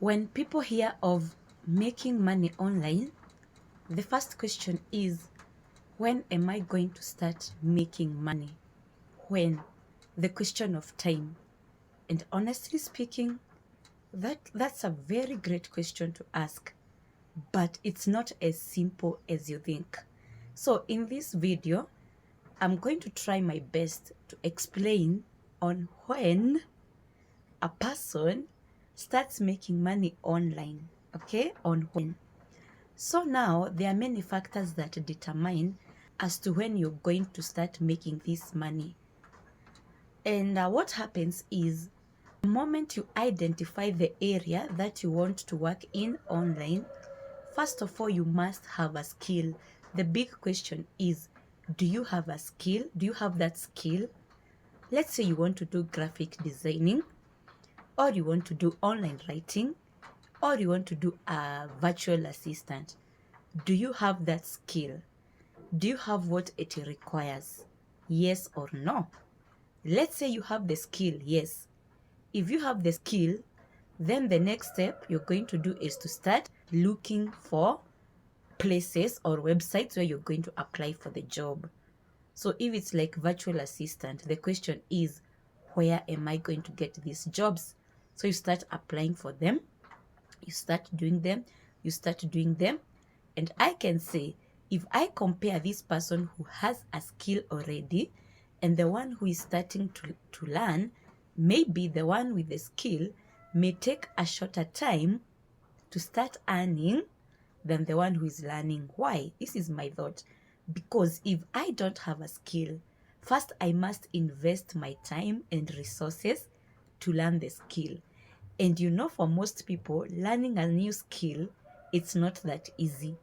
When people hear of making money online, the first question is, when am I going to start making money? When? The question of time. And honestly speaking, that's a very great question to ask, but it's not as simple as you think. So in this video, I'm going to try my best to explain on when a person starts making money online, okay? On when. So now there are many factors that determine as to when you're going to start making this money. And what happens is, the moment you identify the area that you want to work in online, first of all, you must have a skill. The big question is, do you have a skill? Do you have that skill? Let's say you want to do graphic designing, or you want to do online writing, or you want to do a virtual assistant. Do you have that skill? Do you have what it requires? Yes or no? Let's say you have the skill, yes. If you have the skill, then the next step you're going to do is to start looking for places or websites where you're going to apply for the job. So if it's like virtual assistant, the question is, where am I going to get these jobs? So you start applying for them, you start doing them, you start doing them. And I can say, if I compare this person who has a skill already and the one who is starting to learn, maybe the one with the skill may take a shorter time to start earning than the one who is learning. Why? This is my thought. Because if I don't have a skill, first I must invest my time and resources to learn the skill. And you know, for most people, learning a new skill, it's not that easy.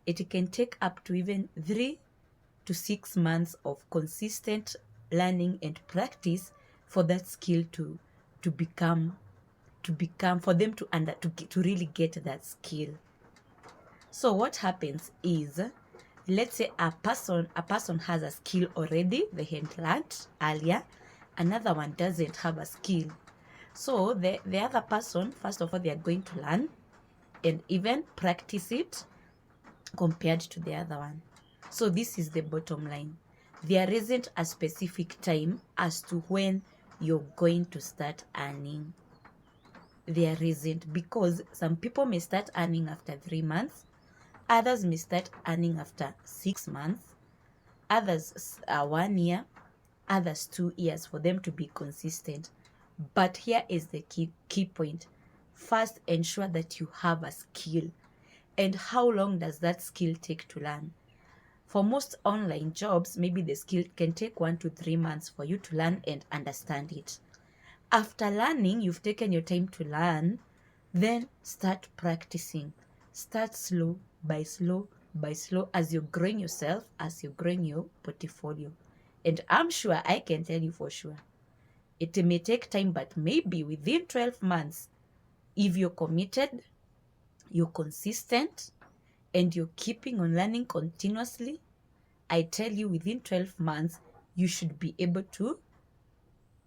It can take up to even 3 to 6 months of consistent learning and practice for that skill to become for them to really get that skill. So what happens is, let's say a person has a skill already, they had learned earlier, another one doesn't have a skill. So the other person, first of all, they are going to learn and even practice it compared to the other one. So this is the bottom line. There isn't a specific time as to when you're going to start earning. There isn't, because some people may start earning after 3 months, others may start earning after 6 months, others 1 year, others 2 years for them to be consistent. But here is the key point. First, ensure that you have a skill. And how long does that skill take to learn? For most online jobs, maybe the skill can take 1 to 3 months for you to learn and understand it. After learning, you've taken your time to learn, then start practicing. Start slow by slow by slow as you're growing yourself, as you're growing your portfolio. And I'm sure, I can tell you for sure, it may take time, but maybe within 12 months, if you're committed, you're consistent, and you're keeping on learning continuously, I tell you, within 12 months, you should be able to,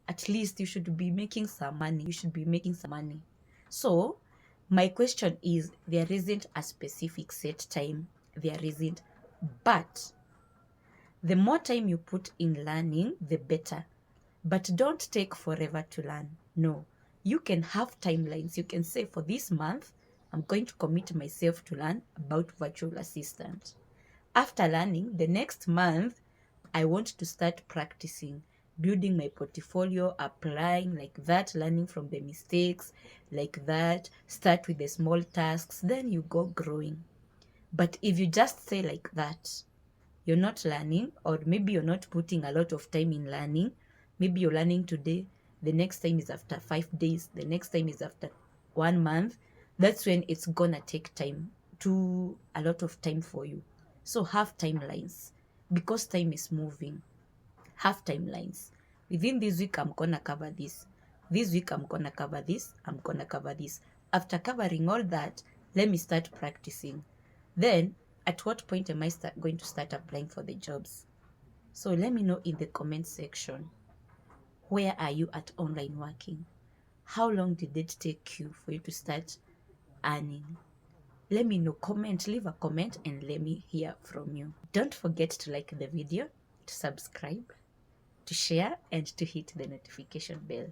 at least you should be making some money. You should be making some money. So my question is, there isn't a specific set time. There isn't. But the more time you put in learning, the better. But don't take forever to learn. No. You can have timelines. You can say, for this month, I'm going to commit myself to learn about virtual assistant. After learning, the next month, I want to start practicing, building my portfolio, applying like that, learning from the mistakes like that, start with the small tasks, then you go growing. But if you just say like that, you're not learning, or maybe you're not putting a lot of time in learning. Maybe you're learning today, the next time is after 5 days, the next time is after 1 month. That's when it's gonna take time, a lot of time for you. So have timelines, because time is moving. Have timelines. Within this week, I'm gonna cover this. This week, I'm gonna cover this. I'm gonna cover this. After covering all that, let me start practicing. Then, at what point am I going to start applying for the jobs? So let me know in the comment section. Where are you at online working? How long did it take you for you to start earning? Let me know. Leave a comment and let me hear from you. Don't forget to like the video, to subscribe, to share, and to hit the notification bell.